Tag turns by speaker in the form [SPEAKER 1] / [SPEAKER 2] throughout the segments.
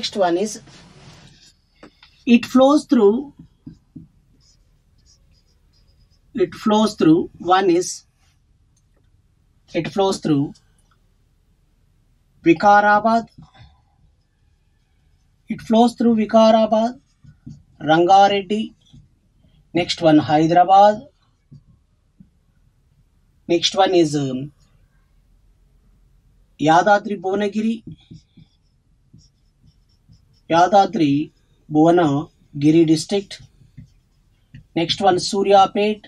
[SPEAKER 1] next one is it flows through. One is it flows through Vikarabad. It flows through Vikarabad, Rangareddy. Next one Hyderabad. Next one is Yadadri Bhuvanagiri district. Next one Suryapet.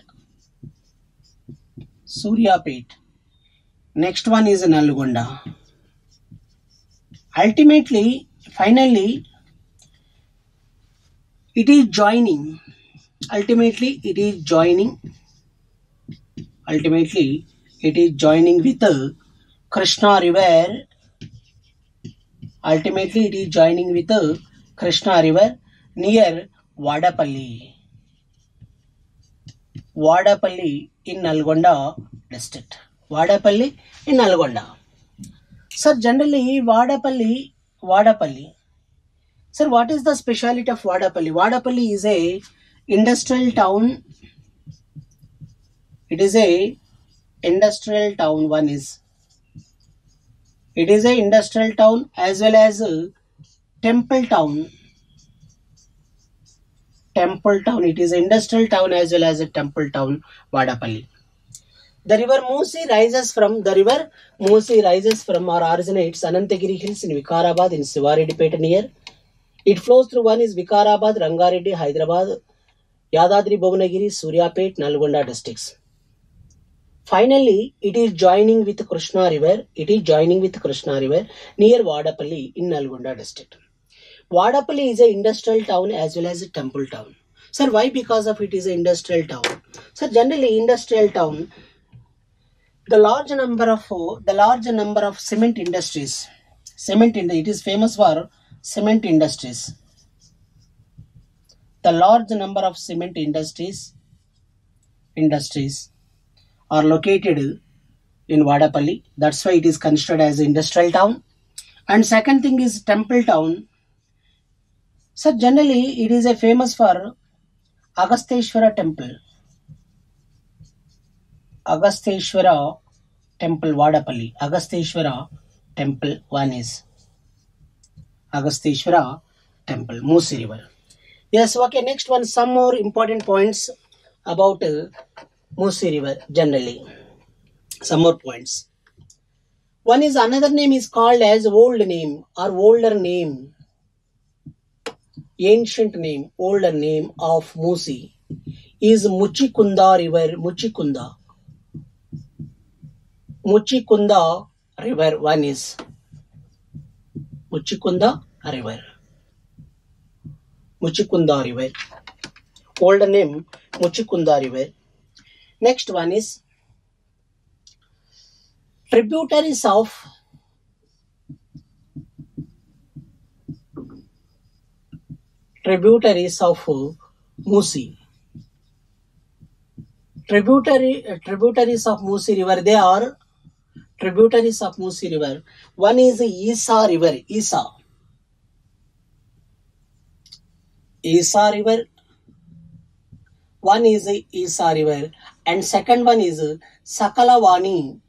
[SPEAKER 1] Next one is Nalgonda. Ultimately, finally, it is joining. Ultimately, it is joining with the Krishna river. Ultimately, it is joining with the Krishna river near Vadapalli in Nalgonda district. Vadapalli in Nalgonda. Sir, generally Vadapalli. Sir, what is the speciality of Vadapalli? Vadapalli is a industrial town. It is a industrial town. It is a industrial town as well as a temple town. It is an industrial town as well as a temple town, Vadapalli. The river Musi rises from or originates Anantagiri Hills in Vikarabad in Sivaredipeta near. It flows through one is Vikarabad, Rangareddy, Hyderabad, Yadadri Bhuvanagiri, Suryapet, Nalgonda districts. Finally, it is joining with Krishna river. Near Vadapalli in Nalgonda district. Vadapalli is an industrial town as well as a temple town. Sir, why? Because of it is an industrial town. Sir, generally industrial town, the large number of cement industries. It is famous for cement industries. The large number of cement industries are located in Vadapalli. That's why it is considered as an industrial town. And second thing is temple town. So generally it is a famous for Agasteshwara temple. Agasteshwara temple, Vadapalli. Agasteshwara temple, one is Agasteshwara temple, Musi river. Yes, okay, next one, some more important points about Musi river generally. Some more points. One is another name is called as old name or older name. Ancient name, older name of Musi is Muchikunda river. Muchikunda river, one is Muchikunda river. Older name Muchikunda river. Next one is tributaries of Musi. Tributaries of Musi river. They are tributaries of Musi river. One is Isa river. Isa river. One is Isa river, and second one is Sakalavani.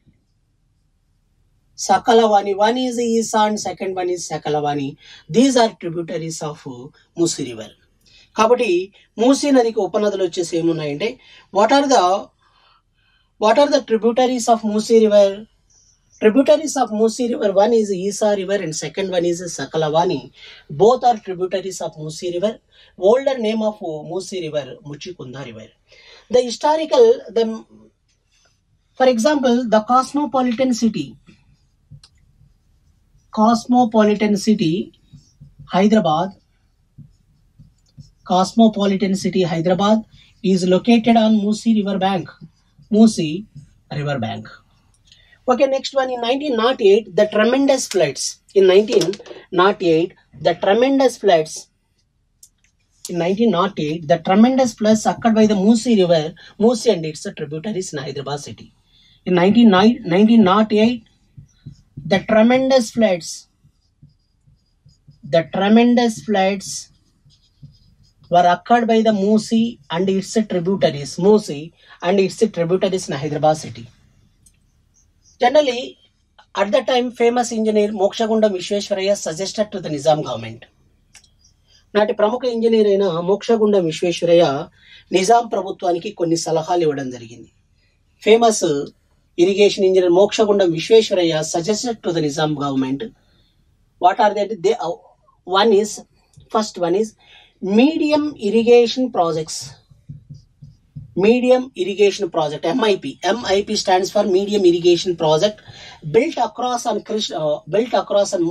[SPEAKER 1] One is Isa and second one is Sakalavani. These are tributaries of Musi river. Kabatti Musi nadiki upanadalu vachesi em unnayante, what are the tributaries of Musi river? Tributaries of Musi river, one is Isa river and second one is Sakalavani. Both are tributaries of Musi river. Older name of Musi river, Muchikunda river. The historical, for example, the cosmopolitan city Hyderabad is located on Musi river bank. Okay, next one, in 1908, the tremendous floods. In 1908, the tremendous floods occurred by the Musi river, Musi and its tributaries in Hyderabad city. In 1908, the tremendous floods The tremendous floods were occurred by the Musi and its tributaries. Musi and its tributaries in Hyderabad city. Generally, at the time, famous engineer Mokshagundam Vishweshwaraya suggested to the Nizam government. నాటి ప్రముఖ engineer అయిన మోక్షగుండం విశ్వేశ్వరయ్య నిజాం ప్రభుత్వానికి కొన్ని సలహాలు ఇవ్వడం జరిగింది. Famous irrigation engineer Mokshagundam Visvesvaraya suggested to the Nizam government. What are that? They one is medium irrigation projects. Medium irrigation project, MIP stands for medium irrigation project, built across on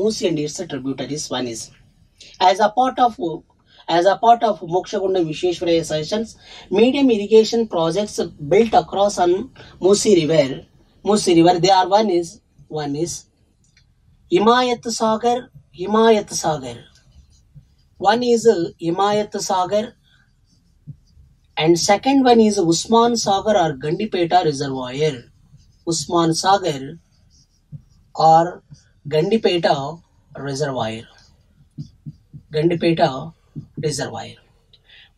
[SPEAKER 1] Musi and its tributaries. One is as a part of Mokshagundam Vishweshwaraya suggestions, medium irrigation projects built across on Musi River. They are one is Himayat Sagar. One is Himayat Sagar, and second one is Usman Sagar or Gandipeta Reservoir. Usman Sagar or Gandipeta Reservoir.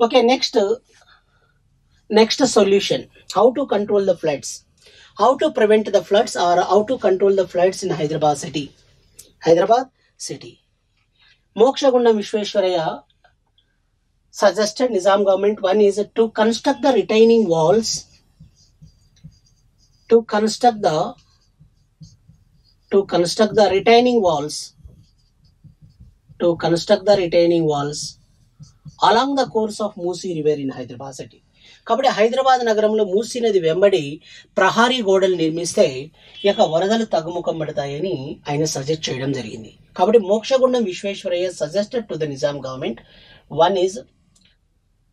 [SPEAKER 1] Okay, next solution. How to control the floods? How to prevent the floods or how to control the floods in Hyderabad city? Mokshagundam Vishweshwaraya suggested Nizam government. One is to construct the retaining walls. To construct the retaining walls along the course of Musi River in Hyderabad city. కాబట్టి హైదరాబాద్ నగరంలో మూసీ నది వెంబడి ప్రహారీ గోడలు నిర్మిస్తే ఇక వరదలు తగ్గుముఖం పడతాయని ఆయన సజెస్ట్ చేయడం జరిగింది. కాబట్టి Mokshagundam Visvesvaraya suggested to the Nizam government. One is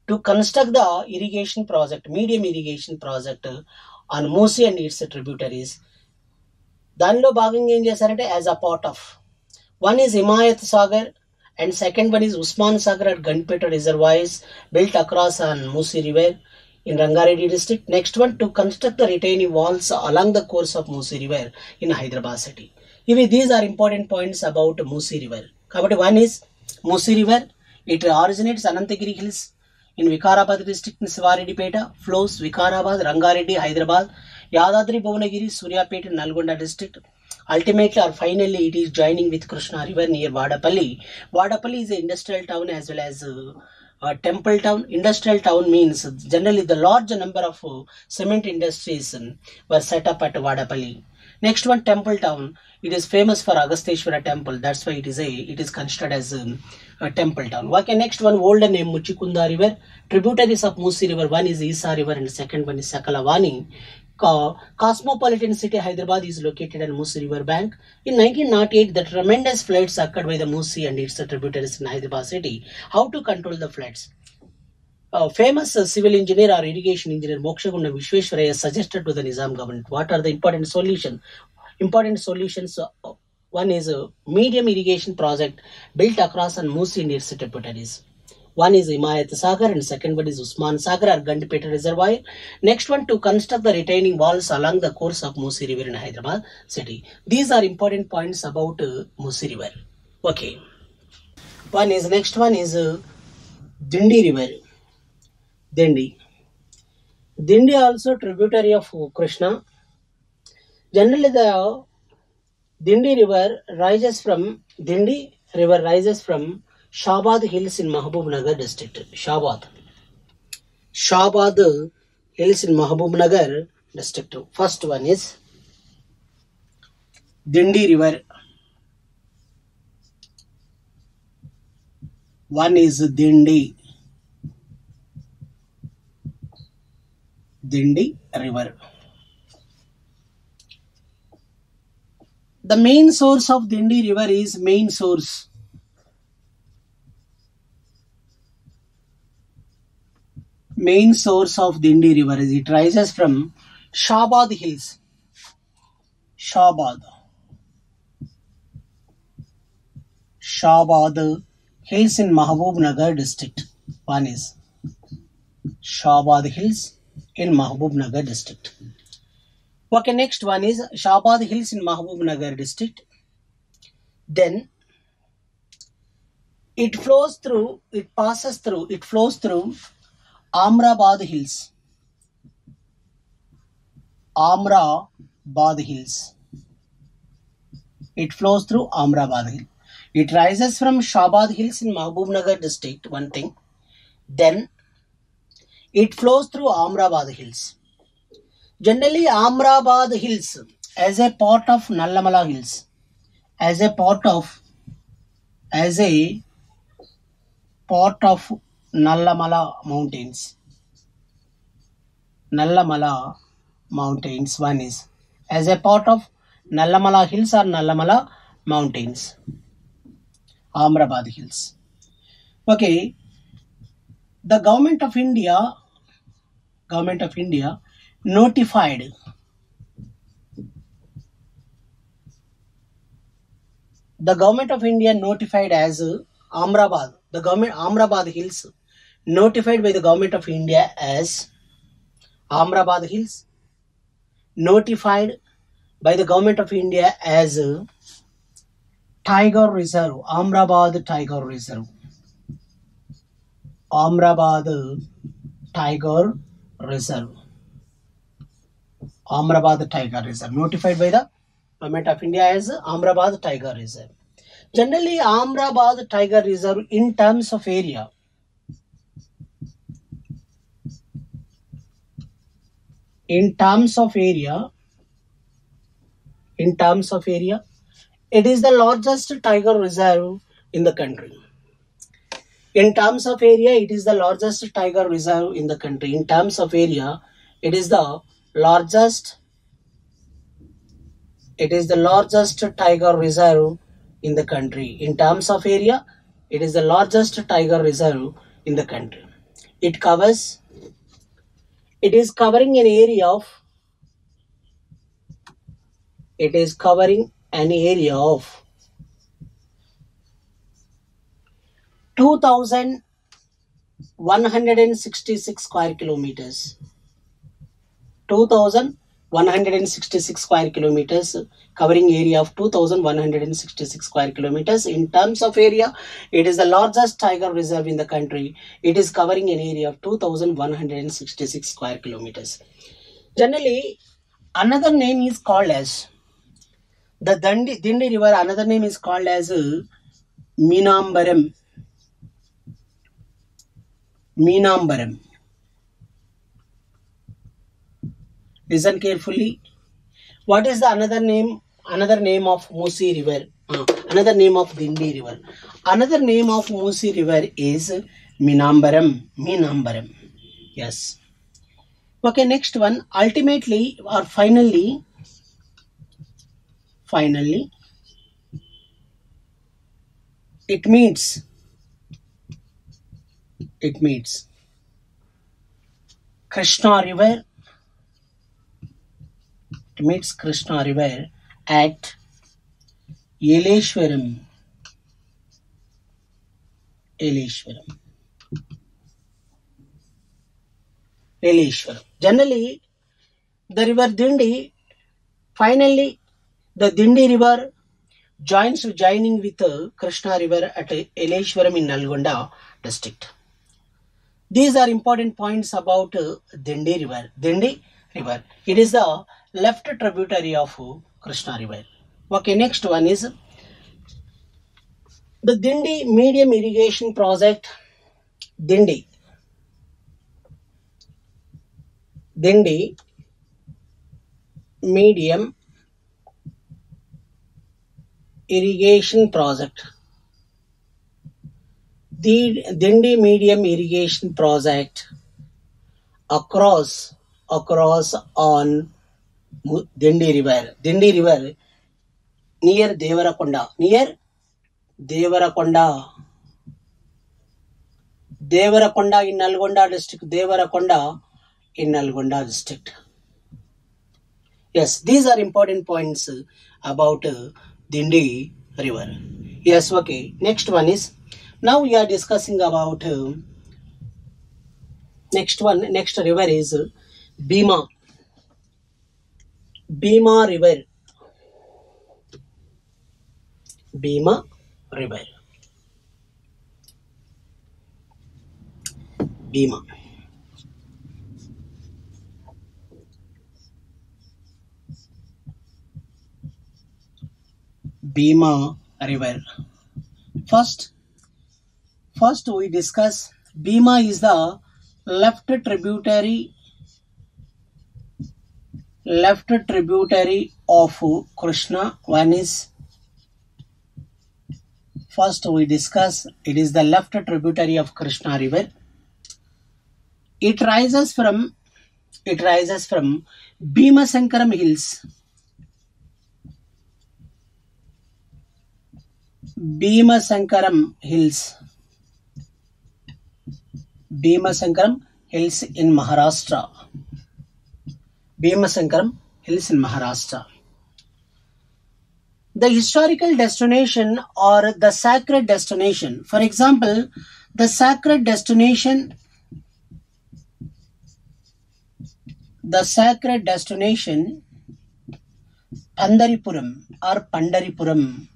[SPEAKER 1] to construct the irrigation project, medium irrigation project on Musi and it's tributaries. దానిలో భాగంగా ఏం చేశారంటే as a part of one is Himayat Sagar and second one is Usman Sagar at Gandipeta reservoirs built across on Musi River in Rangareddy district. Next one, to construct the retaining walls along the course of Musi River in Hyderabad city. These are important points about Musi River. Kabatti one is Musi River. It originates Anantagiri Hills in Vikarabad district in Sivareddypeta, flows Vikarabad, Rangareddy, Hyderabad, Yadadri, Bhuvanagiri, Suryapet, Nalgonda district. Ultimately or finally it is joining with Krishna River near Vadapalli. Vadapalli is an industrial town as well as a temple town. Industrial town means generally the large number of cement industries were set up at Vadapalli. Next one, temple town. It is famous for Agasteshwara temple. That's why it is considered as a temple town. Okay, next one, older name Muchikunda River. Tributaries of Musi River. One is Isa River and second one is Sakalavani. Cosmopolitan city Hyderabad is located on Musi River bank. In 1908, the tremendous floods occurred by the Musi and its tributaries in Hyderabad city. How to control the floods? Famous civil engineer or irrigation engineer Mokshagundam Vishweshwaraya suggested to the Nizam government. What are the important solutions? One is a medium irrigation project built across on Musi and its tributaries. One is Himayat Sagar and second one is Usman Sagar or Gandipeta reservoir. Next one, to construct the retaining walls along the course of Musi River in Hyderabad city. These are important points about Musi River. Okay. Next one is Dindi River. Dindi also tributary of Krishna. Generally the Dindi River rises from Shabad Hills in Mahbubnagar district. Shabad Hills in Mahbubnagar district. First one is Dindi River. One is Dindi River. The main source of Dindi River is main source of Dindi River is it rises from Shabad Hills. Shabad Hills in Mahbubnagar district. One is Shabad Hills in Mahbubnagar district. Okay, next one is Shabad Hills in Mahbubnagar district. Then It flows through, it passes through, it flows through Amrabad Hills. Amrabad Hills. It flows through Amrabad Hill. It rises from Shabad Hills in Mahbubnagar district, one thing. Then it flows through Amrabad Hills. Generally, Amrabad Hills as a part of Nallamala Hills, as a part of Nallamala Mountains. Nallamala Mountains, one is as a part of Nallamala Hills or Nallamala Mountains. Amrabad Hills. Okay, the government of India notified as Amrabad, the government Amrabad Hills notified by the government of India as Amrabad Hills, notified by the government of India as Tiger Reserve, Amrabad Tiger Reserve. Amrabad Tiger Reserve. Amrabad Tiger Reserve. Notified by the government of India as Amrabad Tiger Reserve. Generally, Amrabad Tiger Reserve in terms of area, it is the largest tiger reserve in the country. In terms of area, it is the largest tiger reserve in the country. In terms of area, it is the largest tiger reserve in the country. In terms of area, it is the largest tiger reserve in the country. It is covering an area of 2,166 square kilometers. 2,166 square kilometers, covering area of 2,166 square kilometers. In terms of area, it is the largest tiger reserve in the country. It is covering an area of 2,166 square kilometers. Generally, another name is called as the Dindi River. Another name is called as Meenambaram. Listen carefully. What is the another name of Musi River? Another name of Dindi River. Another name of Musi River is Meenambaram. Yes. Okay, next one. Ultimately or finally, it meets Krishna River. It meets Krishna River at Yeleshwaram. Generally, the river Dindi, finally, the Dindi River joining with Krishna River at Yeleshwaram in Nalgonda district. These are important points about Dindi River. It is the left tributary of Krishna River. Okay, next one is the Dindi Medium Irrigation Project. Dindi Medium Irrigation Project. The Dindi Medium Irrigation Project across on Dindi River. Dindi River near Devarakonda. Devarakonda in Nalgonda district. Devarakonda in Nalgonda district. Yes, these are important points about Dindi River. Yes, okay. Next one is, now we are discussing about next river is Bhima River. Bhima River. Bhima. Bhima river. First we discuss Bhima is the left tributary of Krishna. One is first we discuss it is the left tributary of Krishna river. It rises from Bhimasankaram hills. Bhimasankaram hills in Maharashtra. Bhimasankaram hills in Maharashtra. The historical destination or the sacred destination. For example, the sacred destination Pandaripuram or Pandaripuram.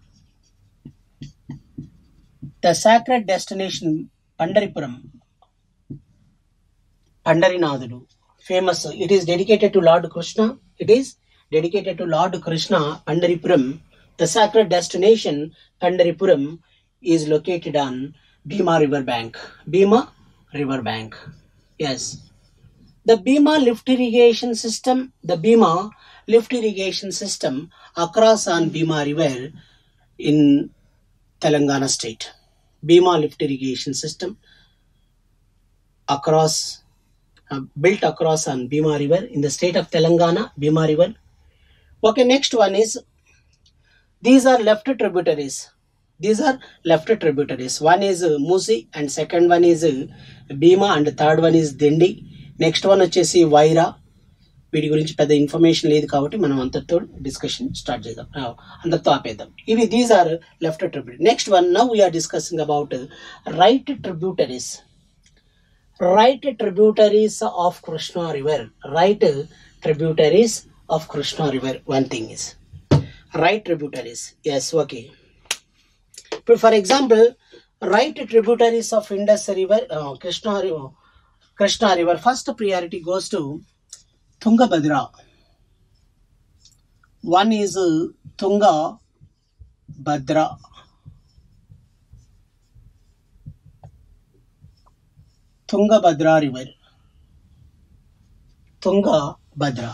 [SPEAKER 1] The sacred destination Pandaripuram, Pandarinathadu, famous. It is dedicated to Lord Krishna. Pandaripuram. The sacred destination Pandaripuram is located on Bhima river bank. Yes. The Bhima lift irrigation system across on Bhima river in Telangana state. Bhima lift irrigation system built across on Bhima river in the state of Telangana, Bhima river. Okay, next one is these are left tributaries. One is Musi and second one is Bhima and third one is Dindi. Next one వచ్చేసి Vaira. వీటి గురించి పెద్ద information లేదు కాబట్టి మనం అంతటితో discussion start చేద్దాం, అంతటితో ఆపేద్దాం. ఇవి these are left tributary. Next one, now we are discussing about right tributaries. Right tributaries of Krishna river. One thing is right tributaries. Yes, okay. ఇప్పుడు for example right tributaries of Indus river, Krishna river. First priority goes to Tungabhadra. One is Tungabhadra. Tungabhadra river. Tungabhadra.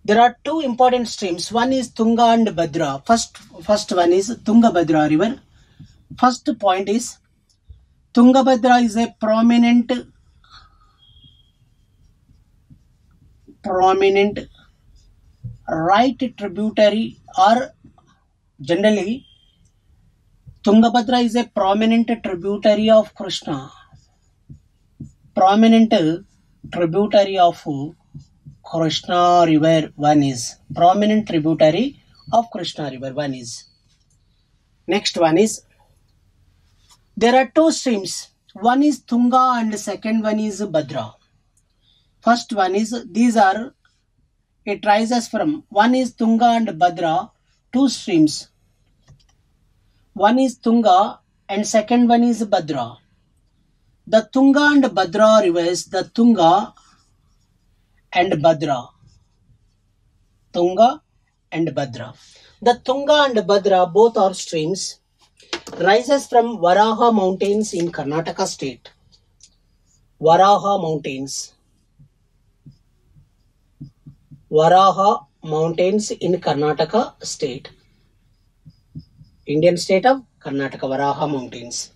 [SPEAKER 1] There are two important streams. One is Tunga and Bhadra. First one is Tungabhadra river. First point is Tungabhadra is a prominent right tributary, or generally Tungabhadra is a prominent tributary of Krishna. River. One is prominent tributary of Krishna river. One is. Next one is there are two streams. One is Tunga and second one is Bhadra. First one is it rises from, one is Tunga and Bhadra, two streams. One is Tunga and second one is Bhadra. The Tunga and Bhadra rivers, The Tunga and Bhadra, both are streams, rises from Varaha mountains in Karnataka state. Varaha mountains in Karnataka state. Indian state of Karnataka, Varaha mountains.